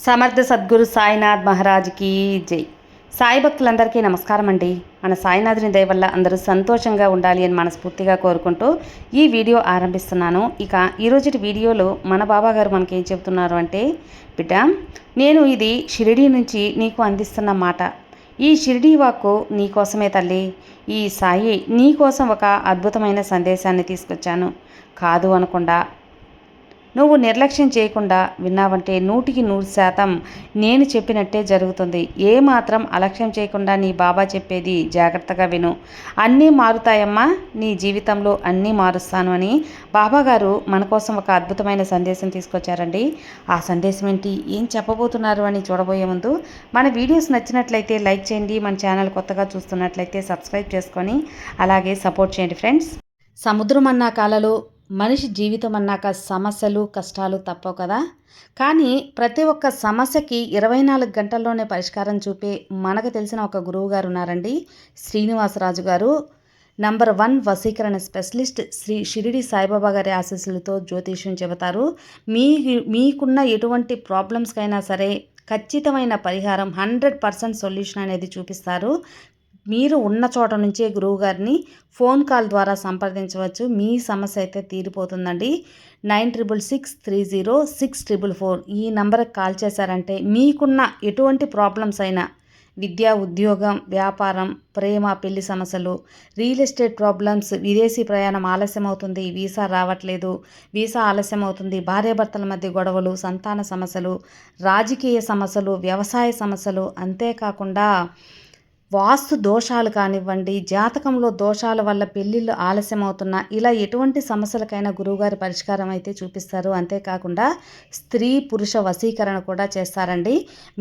సమర్థ సద్గురు సాయినాథ్ మహారాజ్కి జై. సాయి భక్తులందరికీ నమస్కారం అండి. మన సాయినాథుని దయ వల్ల అందరూ సంతోషంగా ఉండాలి అని మనస్ఫూర్తిగా కోరుకుంటూ ఈ వీడియో ఆరంభిస్తున్నాను. ఇక ఈరోజు వీడియోలో మన బాబాగారు మనకి ఏం చెబుతున్నారు అంటే, బిడ్డ, నేను ఇది షిరిడీ నుంచి నీకు అందిస్తున్న మాట. ఈ షిరిడీ వాక్కు నీకోసమే తల్లి. ఈ సాయి నీకోసం ఒక అద్భుతమైన సందేశాన్ని తీసుకొచ్చాను. కాదు అనకుండా, నువ్వు నిర్లక్ష్యం చేయకుండా విన్నావంటే 100% నేను చెప్పినట్టే జరుగుతుంది. ఏమాత్రం అలక్ష్యం చేయకుండా నీ బాబా చెప్పేది జాగ్రత్తగా విను. అన్నీ మారుతాయమ్మా, నీ జీవితంలో అన్నీ మారుస్తాను అని బాబాగారు మన కోసం ఒక అద్భుతమైన సందేశం తీసుకొచ్చారండి. ఆ సందేశం ఏంటి, ఏం చెప్పబోతున్నారు అని చూడబోయే ముందు మన వీడియోస్ నచ్చినట్లయితే లైక్ చేయండి. మన ఛానల్ కొత్తగా చూస్తున్నట్లయితే సబ్స్క్రైబ్ చేసుకొని అలాగే సపోర్ట్ చేయండి ఫ్రెండ్స్. సముద్రం అన్నా కాలలో మనిషి జీవితం అన్నాక సమస్యలు కష్టాలు తప్పవు కదా. కానీ ప్రతి ఒక్క సమస్యకి 24 గంటల్లోనే పరిష్కారం చూపే మనకు తెలిసిన ఒక గురువు గారు ఉన్నారండి, శ్రీనివాసరాజు గారు. నంబర్ 1 వశీకరణ స్పెషలిస్ట్. శ్రీ షిరిడి సాయిబాబా గారి ఆశీస్సులతో జ్యోతిష్యం చెబుతారు. మీకున్న ఎటువంటి ప్రాబ్లమ్స్కైనా సరే ఖచ్చితమైన పరిహారం 100% సొల్యూషన్ అనేది చూపిస్తారు. మీరు ఉన్న చోట నుంచే గురువుగారిని ఫోన్ కాల్ ద్వారా సంప్రదించవచ్చు. మీ సమస్య అయితే తీరిపోతుందండి. 96630644 ఈ నంబర్కి కాల్ చేశారంటే మీకున్న ఎటువంటి ప్రాబ్లమ్స్ అయినా, విద్య, ఉద్యోగం, వ్యాపారం, ప్రేమ, పెళ్లి సమస్యలు, రియల్ ఎస్టేట్ ప్రాబ్లమ్స్, విదేశీ ప్రయాణం ఆలస్యం అవుతుంది, వీసా రావట్లేదు, వీసా ఆలస్యం అవుతుంది, భార్యాభర్తల మధ్య గొడవలు, సంతాన సమస్యలు, రాజకీయ సమస్యలు, వ్యవసాయ సమస్యలు, అంతేకాకుండా వాస్తు దోషాలు కానివ్వండి, జాతకంలో దోషాల వల్ల పెళ్ళిళ్ళు ఆలస్యం అవుతున్నా, ఇలా ఎటువంటి సమస్యలకైనా గురువుగారి పరిష్కారం అయితే చూపిస్తారు. అంతేకాకుండా స్త్రీ పురుష వశీకరణ కూడా చేస్తారండి.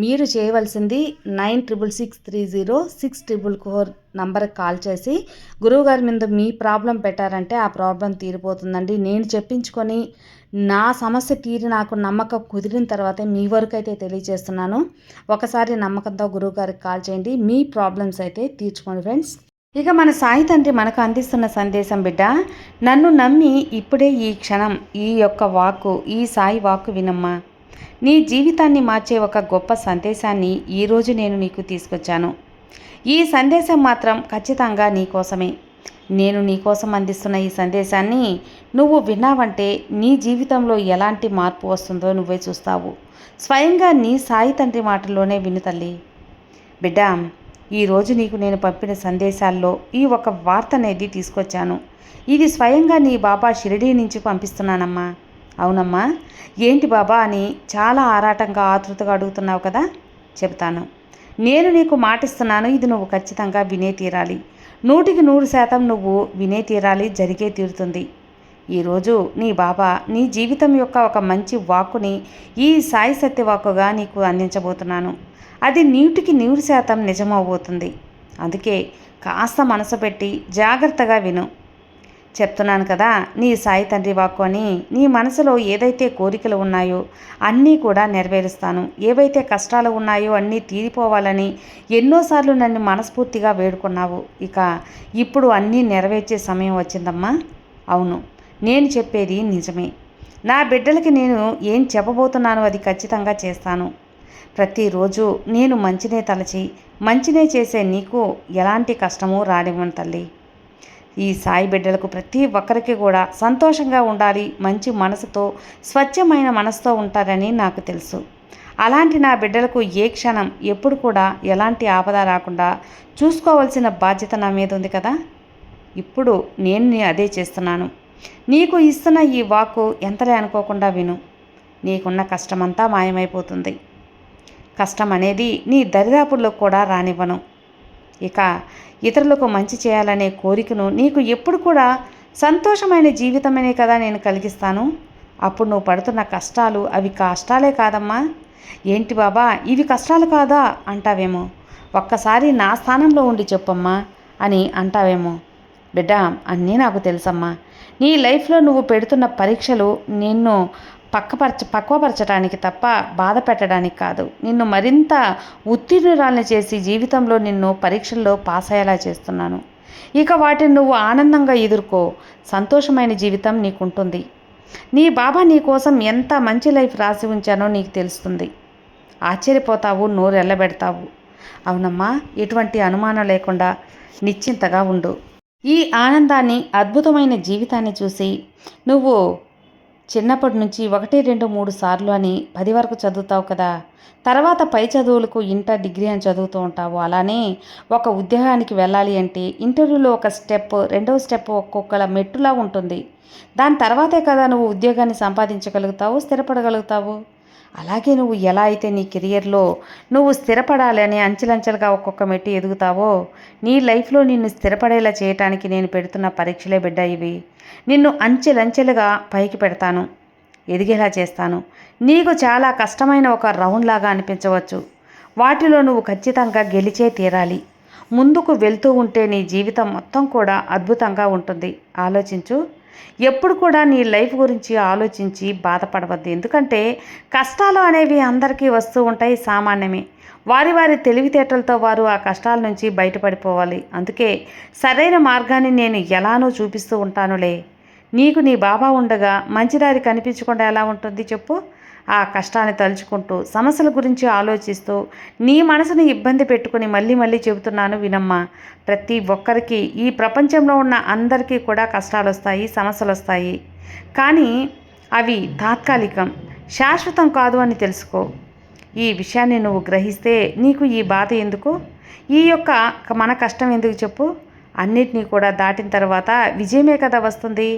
మీరు చేయవలసింది 96630644 నంబర్కి కాల్ చేసి గురువుగారి మీద మీ ప్రాబ్లం పెట్టారంటే ఆ ప్రాబ్లం తీరిపోతుందండి. నేను చెప్పించుకొని నా సమస్య తీరి నాకు నమ్మకం కుదిరిన తర్వాతే మీ వరకు అయితే తెలియజేస్తున్నాను. ఒకసారి నమ్మకంతో గురువుగారికి కాల్ చేయండి, మీ ప్రాబ్లమ్స్ అయితే తీర్చుకోండి ఫ్రెండ్స్. ఇక మన సాయి తండ్రి మనకు అందిస్తున్న సందేశం, బిడ్డ, నన్ను నమ్మి ఇప్పుడే ఈ క్షణం ఈ యొక్క వాక్కు, ఈ సాయి వాక్కు వినమ్మా. నీ జీవితాన్ని మార్చే ఒక గొప్ప సందేశాన్ని ఈరోజు నేను నీకు తీసుకొచ్చాను. ఈ సందేశం మాత్రం ఖచ్చితంగా నీకోసమే. నేను నీకోసం అందిస్తున్న ఈ సందేశాన్ని నువ్వు విన్నావంటే నీ జీవితంలో ఎలాంటి మార్పు వస్తుందో నువ్వే చూస్తావు. స్వయంగా నీ సాయి తండ్రి మాటల్లోనే విను తల్లి. బిడ్డ, ఈరోజు నీకు నేను పంపిన సందేశాల్లో ఈ ఒక వార్త అనేది తీసుకొచ్చాను. ఇది స్వయంగా నీ బాబా షిరిడీ నుంచి పంపిస్తున్నానమ్మా. అవునమ్మా, ఏంటి బాబా అని చాలా ఆరాటంగా ఆతృతగా అడుగుతున్నావు కదా. చెబుతాను. నేను నీకు మాటిస్తున్నాను, ఇది నువ్వు ఖచ్చితంగా వినే తీరాలి. 100% నువ్వు వినే తీరాలి, జరిగే తీరుతుంది. ఈరోజు నీ బాబా నీ జీవితం యొక్క ఒక మంచి వాక్కుని ఈ సాయి సత్యవాక్కుగా నీకు అందించబోతున్నాను. అది 100% నిజమవబోతుంది. అందుకే కాస్త మనసు పెట్టి జాగ్రత్తగా విను. చెప్తున్నాను కదా, నీ సాయి తండ్రి వాక్కు అని. నీ మనసులో ఏదైతే కోరికలు ఉన్నాయో అన్నీ కూడా నెరవేరుస్తాను. ఏవైతే కష్టాలు ఉన్నాయో అన్నీ తీరిపోవాలని ఎన్నోసార్లు నన్ను మనస్ఫూర్తిగా వేడుకున్నావు. ఇక ఇప్పుడు అన్నీ నెరవేర్చే సమయం వచ్చిందమ్మా. అవును, నేను చెప్పేది నిజమే. నా బిడ్డలకి నేను ఏం చెప్పబోతున్నానో అది ఖచ్చితంగా చేస్తాను. ప్రతిరోజు నేను మంచినే తలచి మంచినే చేసే నీకు ఎలాంటి కష్టమూ రానివ్వను తల్లి. ఈ సాయి బిడ్డలకు ప్రతి ఒక్కరికి కూడా సంతోషంగా ఉండాలి, మంచి మనసుతో, స్వచ్ఛమైన మనసుతో ఉంటారని నాకు తెలుసు. అలాంటి నా బిడ్డలకు ఏ క్షణం ఎప్పుడు కూడా ఎలాంటి ఆపద రాకుండా చూసుకోవాల్సిన బాధ్యత నా మీద ఉంది కదా. ఇప్పుడు నేను అదే చేస్తున్నాను. నీకు ఇస్తున్న ఈ వాక్కు ఎంతలే అనుకోకుండా విను. నీకున్న కష్టమంతా మాయమైపోతుంది. కష్టం అనేది నీ దరిదాపుల్లో కూడా రానివ్వను. ఇక ఇతరులకు మంచి చేయాలనే కోరికను నీకు ఎప్పుడు కూడా సంతోషమైన జీవితమనే కదా నేను కలిగిస్తాను. అప్పుడు నువ్వు పడుతున్న కష్టాలు అవి కష్టాలే కాదమ్మా. ఏంటి బాబా, ఇవి కష్టాలు కాదా అంటావేమో. ఒక్కసారి నా స్థానంలో ఉండి చెప్పమ్మా అని అంటావేమో. బిడ్డ, అన్నీ నాకు తెలుసమ్మా. నీ లైఫ్లో నువ్వు పెడుతున్న పరీక్షలు నిన్ను పక్వపరచడానికి తప్ప బాధ పెట్టడానికి కాదు. నిన్ను మరింత ఉత్తీర్ణురాలను చేసి జీవితంలో నిన్ను పరీక్షల్లో పాస్ అయ్యేలా చేస్తున్నాను. ఇక వాటిని నువ్వు ఆనందంగా ఎదుర్కో. సంతోషమైన జీవితం నీకుంటుంది. నీ బాబా నీ కోసం ఎంత మంచి లైఫ్ రాసి ఉంచానో నీకు తెలుస్తుంది. ఆశ్చర్యపోతావు, నోరెళ్ళబెడతావు. అవునమ్మా, ఎటువంటి అనుమానం లేకుండా నిశ్చింతగా ఉండు. ఈ ఆనందాన్ని, అద్భుతమైన జీవితాన్ని చూసి నువ్వు చిన్నప్పటి నుంచి 1, 2, 3 సార్లు అని 10 వరకు చదువుతావు కదా. తర్వాత పై చదువులకు ఇంటర్, డిగ్రీ అని చదువుతూ ఉంటావు. అలానే ఒక ఉద్యోగానికి వెళ్ళాలి అంటే ఇంటర్వ్యూలో ఒక స్టెప్, రెండవ స్టెప్ ఒక్కొక్కల మెట్టులా ఉంటుంది. దాని తర్వాతే కదా నువ్వు ఉద్యోగాన్ని సంపాదించగలుగుతావు, స్థిరపడగలుగుతావు. అలాగే నువ్వు ఎలా అయితే నీ కెరియర్లో నువ్వు స్థిరపడాలని అంచెలంచెలుగా ఒక్కొక్క మెట్టు ఎదుగుతావో, నీ లైఫ్లో నిన్ను స్థిరపడేలా చేయటానికి నేను పెడుతున్న పరీక్షలే బిడ్డ ఇవి. నిన్ను అంచెలంచెలుగా పైకి పెడతాను, ఎదిగేలా చేస్తాను. నీకు చాలా కష్టమైన ఒక రౌండ్ లాగా అనిపించవచ్చు. వాటిలో నువ్వు ఖచ్చితంగా గెలిచే తీరాలి. ముందుకు వెళ్తూ ఉంటే నీ జీవితం మొత్తం కూడా అద్భుతంగా ఉంటుంది. ఆలోచించు. ఎప్పుడు కూడా నీ లైఫ్ గురించి ఆలోచించి బాధపడవద్దు. ఎందుకంటే కష్టాలు అనేవి అందరికీ వస్తూ ఉంటాయి, సామాన్యమే. వారి వారి తెలివితేటలతో వారు ఆ కష్టాల నుంచి బయటపడిపోవాలి. అందుకే సరైన మార్గాన్ని నేను ఎలానో చూపిస్తూ ఉంటానులే. నీకు నీ బాబా ఉండగా మంచిదారి కనిపించకుండా ఎలా ఉంటుంది చెప్పు? ఆ కష్టాన్ని తలుచుకుంటూ, సమస్యల గురించి ఆలోచిస్తూ, నీ మనసుని ఇబ్బంది పెట్టుకుని మళ్ళీ మళ్ళీ చెబుతున్నాను వినమ్మా. ప్రతి ఒక్కరికి, ఈ ప్రపంచంలో ఉన్న అందరికీ కూడా కష్టాలు వస్తాయి, సమస్యలు వస్తాయి. కానీ అవి తాత్కాలికం, శాశ్వతం కాదు అని తెలుసుకో. ఈ విషయాన్ని నువ్వు గ్రహిస్తే నీకు ఈ బాధ ఎందుకు, ఈ యొక్క మన కష్టం ఎందుకు చెప్పు? అన్నిటినీ కూడా దాటిన తర్వాత విజయమే కదా వస్తుంది.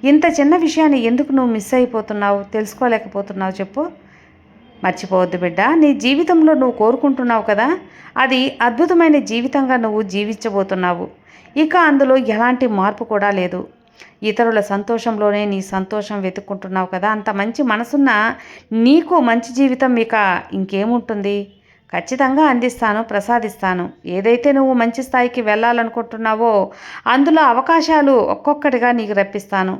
ఇంత చిన్న విషయాన్ని ఎందుకు నువ్వు మిస్ అయిపోతున్నావు, తెలుసుకోలేకపోతున్నావు చెప్పు? మర్చిపోవద్దు బిడ్డ, నీ జీవితంలో నువ్వు కోరుకుంటున్నావు కదా, అది అద్భుతమైన జీవితంగా నువ్వు జీవించబోతున్నావు. ఇక అందులో ఎలాంటి మార్పు కూడా లేదు. ఇతరుల సంతోషంలోనే నీ సంతోషం వెతుక్కుంటున్నావు కదా. అంత మంచి మనసున్న నీకు మంచి జీవితం ఇక ఇంకేముంటుంది? ఖచ్చితంగా అందిస్తాను, ప్రసాదిస్తాను. ఏదైతే నువ్వు మంచి స్థాయికి వెళ్ళాలనుకుంటున్నావో అందులో అవకాశాలు ఒక్కొక్కటిగా నీకు రప్పిస్తాను.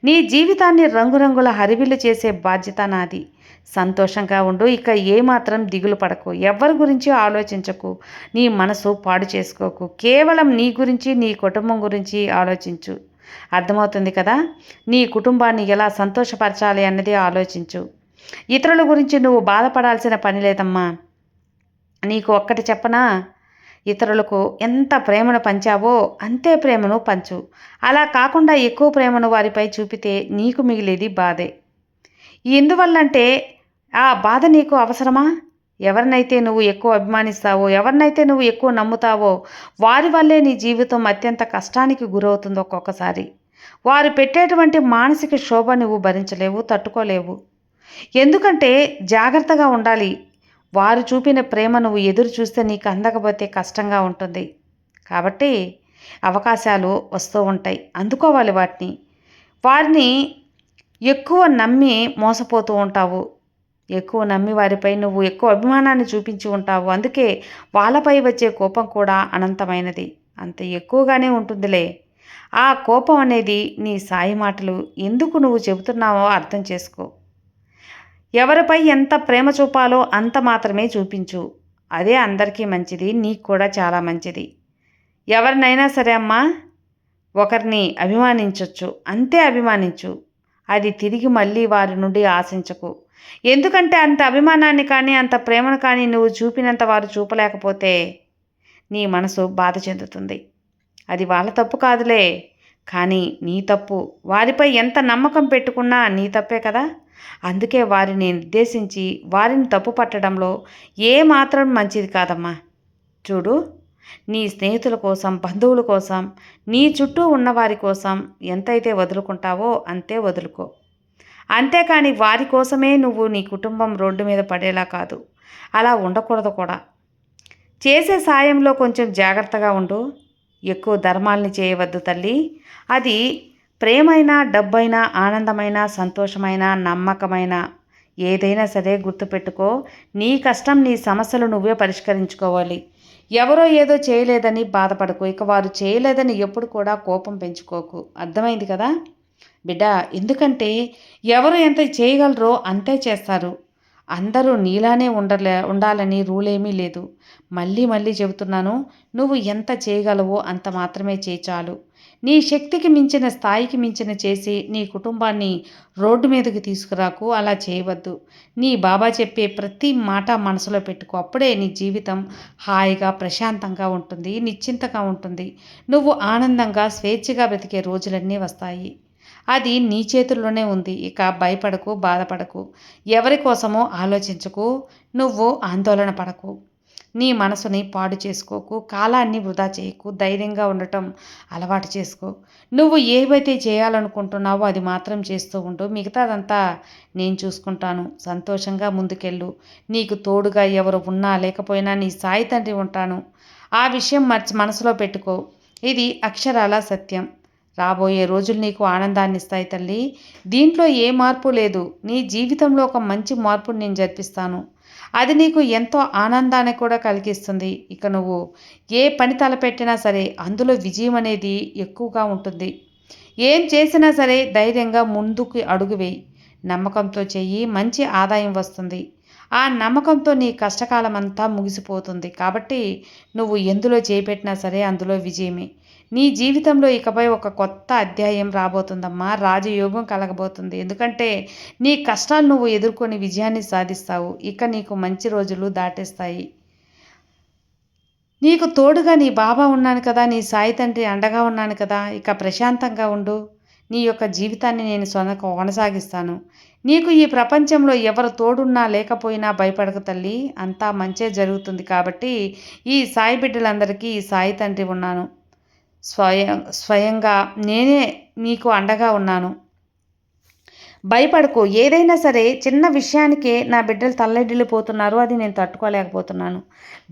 నీ జీవితాన్ని రంగురంగుల హరివిల్లు చేసే బాధ్యత నాది. సంతోషంగా ఉండు. ఇక ఏమాత్రం దిగులు పడకు, ఎవరి గురించి ఆలోచించకు, నీ మనసు పాడు చేసుకోకు. కేవలం నీ గురించి, నీ కుటుంబం గురించి ఆలోచించు. అర్థమవుతుంది కదా? నీ కుటుంబాన్ని ఎలా సంతోషపరచాలి అన్నది ఆలోచించు. ఇతరుల గురించి నువ్వు బాధపడాల్సిన పని లేదమ్మా. నీకు ఒక్కటి చెప్పనా? ఇతరులకు ఎంత ప్రేమను పంచావో అంతే ప్రేమను పంచు. అలా కాకుండా ఎక్కువ ప్రేమను వారిపై చూపితే నీకు మిగిలేది బాధే. ఎందువల్లంటే ఆ బాధ నీకు అవసరమా? ఎవరినైతే నువ్వు ఎక్కువ అభిమానిస్తావో, ఎవరినైతే నువ్వు ఎక్కువ నమ్ముతావో వారి వల్లే నీ జీవితం అత్యంత కష్టానికి గురవుతుంది. ఒక్కొక్కసారి వారు పెట్టేటువంటి మానసిక శోభ నువ్వు భరించలేవు, తట్టుకోలేవు. ఎందుకంటే జాగ్రత్తగా ఉండాలి. వారు చూపిన ప్రేమ నువ్వు ఎదురు చూస్తే నీకు అందకపోతే కష్టంగా ఉంటుంది. కాబట్టి అవకాశాలు వస్తూ ఉంటాయి, అందుకోవాలి వాటిని. వారిని ఎక్కువ నమ్మి మోసపోతూ ఉంటావు. ఎక్కువ నమ్మి వారిపై నువ్వు ఎక్కువ అభిమానాన్ని చూపించి ఉంటావు. అందుకే వాళ్ళపై వచ్చే కోపం కూడా అనంతమైనది, అంత ఎక్కువగానే ఉంటుందిలే. ఆ కోపం అనేది నీ సాయి మాటలు ఎందుకు నువ్వు చెబుతున్నావో అర్థం చేసుకో. ఎవరిపై ఎంత ప్రేమ చూపాలో అంత మాత్రమే చూపించు. అదే అందరికీ మంచిది, నీకు కూడా చాలా మంచిది. ఎవరినైనా సరే అమ్మా, ఒకరిని అభిమానించవచ్చు, అంతే అభిమానించు. అది తిరిగి మళ్ళీ వారి నుండి ఆశించకు. ఎందుకంటే అంత అభిమానాన్ని కానీ, అంత ప్రేమను కానీ నువ్వు చూపినంత వారు చూపలేకపోతే నీ మనసు బాధ చెందుతుంది. అది వాళ్ళ తప్పు కాదులే, కానీ నీ తప్పు. వారిపై ఎంత నమ్మకం పెట్టుకున్నా నీ తప్పే కదా. అందుకే వారిని నిర్దేశించి వారిని తప్పు పట్టడంలో ఏమాత్రం మంచిది కాదమ్మా. చూడు, నీ స్నేహితుల కోసం, బంధువుల కోసం, నీ చుట్టూ ఉన్నవారి కోసం ఎంతైతే వదులుకుంటావో అంతే వదులుకో. అంతేకాని వారి కోసమే నువ్వు నీ కుటుంబం రోడ్డు మీద పడేలా కాదు. అలా ఉండకూడదు కూడా. చేసే సాయంలో కొంచెం జాగ్రత్తగా ఉండు. ఎక్కువ ధర్మాల్ని చేయవద్దు తల్లి. అది ప్రేమైనా, డబ్బైనా, ఆనందమైన, సంతోషమైన, నమ్మకమైన ఏదైనా సరే గుర్తుపెట్టుకో. నీ కష్టం, నీ సమస్యలు నువ్వే పరిష్కరించుకోవాలి. ఎవరో ఏదో చేయలేదని బాధపడకు. ఇక వారు చేయలేదని ఎప్పుడు కూడా కోపం పెంచుకోకు. అర్థమైంది కదా బిడ్డ? ఎందుకంటే ఎవరు ఎంత చేయగలరో అంతే చేస్తారు. అందరూ నీలానే ఉండాలని రూలేమీ లేదు. మళ్ళీ మళ్ళీ చెబుతున్నాను, నువ్వు ఎంత చేయగలవో అంత మాత్రమే చేయి చాలు. నీ శక్తికి మించిన, స్థాయికి మించిన చేసి నీ కుటుంబాన్ని రోడ్డు మీదకి తీసుకురాకు. అలా చేయవద్దు. నీ బాబా చెప్పే ప్రతి మాట మనసులో పెట్టుకో. అప్పుడే నీ జీవితం హాయిగా, ప్రశాంతంగా ఉంటుంది, నిశ్చింతగా ఉంటుంది. నువ్వు ఆనందంగా, స్వేచ్ఛగా బ్రతికే రోజులన్నీ వస్తాయి. అది నీ చేతుల్లోనే ఉంది. ఇక భయపడకు, బాధపడకు. ఎవరి కోసమో ఆలోచించకు. నువ్వు ఆందోళన పడకు. నీ మనసుని పాడు చేసుకోకు. కాలాన్ని వృధా చేయకు. ధైర్యంగా ఉండటం అలవాటు చేసుకో. నువ్వు ఏవైతే చేయాలనుకుంటున్నావో అది మాత్రం చేస్తూ ఉండు. మిగతాదంతా నేను చూసుకుంటాను. సంతోషంగా ముందుకెళ్ళు. నీకు తోడుగా ఎవరు ఉన్నా లేకపోయినా నీ సాయి తండ్రి ఉంటాను. ఆ విషయం మనసులో పెట్టుకో. ఇది అక్షరాల సత్యం. రాబోయే రోజులు నీకు ఆనందాన్ని ఇస్తాయి తల్లి. దీంట్లో ఏ మార్పు లేదు. నీ జీవితంలో ఒక మంచి మార్పుని నేను జరిపిస్తాను. అది నీకు ఎంతో ఆనందాన్ని కూడా కలిగిస్తుంది. ఇక నువ్వు ఏ పని తలపెట్టినా సరే అందులో విజయం అనేది ఎక్కువగా ఉంటుంది. ఏం చేసినా సరే ధైర్యంగా ముందుకు అడుగు వేయి. నమ్మకంతో చెయ్యి. మంచి ఆదాయం వస్తుంది. ఆ నమ్మకంతో నీ కష్టకాలం అంతా ముగిసిపోతుంది. కాబట్టి నువ్వు ఎందులో చేపెట్టినా సరే అందులో విజయమే. నీ జీవితంలో ఇకపై ఒక కొత్త అధ్యాయం రాబోతుందమ్మా. రాజయోగం కలగబోతుంది. ఎందుకంటే నీ కష్టాలు నువ్వు ఎదుర్కొని విజయాన్ని సాధిస్తావు. ఇక నీకు మంచి రోజులు దాటేస్తాయి. నీకు తోడుగా నీ బాబా ఉన్నాను కదా, నీ సాయి తండ్రి అండగా ఉన్నాను కదా. ఇక ప్రశాంతంగా ఉండు. నీ యొక్క జీవితాన్ని నేను కొనసాగిస్తాను. నీకు ఈ ప్రపంచంలో ఎవరు తోడున్నా లేకపోయినా భయపడకు తల్లి. అంతా మంచే జరుగుతుంది. కాబట్టి ఈ సాయి బిడ్డలందరికీ ఈ సాయి తండ్రి ఉన్నాను. స్వయంగా నేనే నీకు అండగా ఉన్నాను. భయపడకు. ఏదైనా సరే చిన్న విషయానికే నా బిడ్డలు తల్లడిల్లిపోతున్నారు. అది నేను తట్టుకోలేకపోతున్నాను.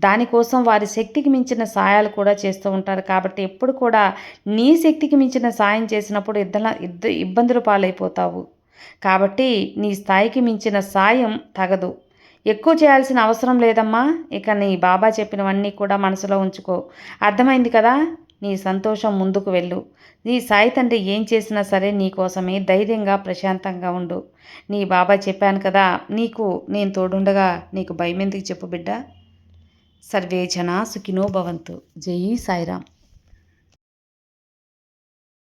దానికోసం వారి శక్తికి మించిన సాయాలు కూడా చేస్తూ ఉంటారు. కాబట్టి ఎప్పుడు కూడా నీ శక్తికి మించిన సాయం చేసినప్పుడు ఇబ్బందులు పాలైపోతావు. కాబట్టి నీ స్థాయికి మించిన సాయం తగదు. ఎక్కువ చేయాల్సిన అవసరం లేదమ్మా. ఇక నీ బాబా చెప్పినవన్నీ కూడా మనసులో ఉంచుకో. అర్థమైంది కదా. నీ సంతోషం ముందుకు వెళ్ళు. నీ సాయి తండ్రి ఏం చేసినా సరే నీ కోసమే. ధైర్యంగా, ప్రశాంతంగా ఉండు. నీ బాబా చెప్పాను కదా, నీకు నేను తోడుండగా నీకు భయం ఎందుకు చెప్పు బిడ్డ. సర్వే జనా సుఖినో భవంతు. జై సాయిరామ్.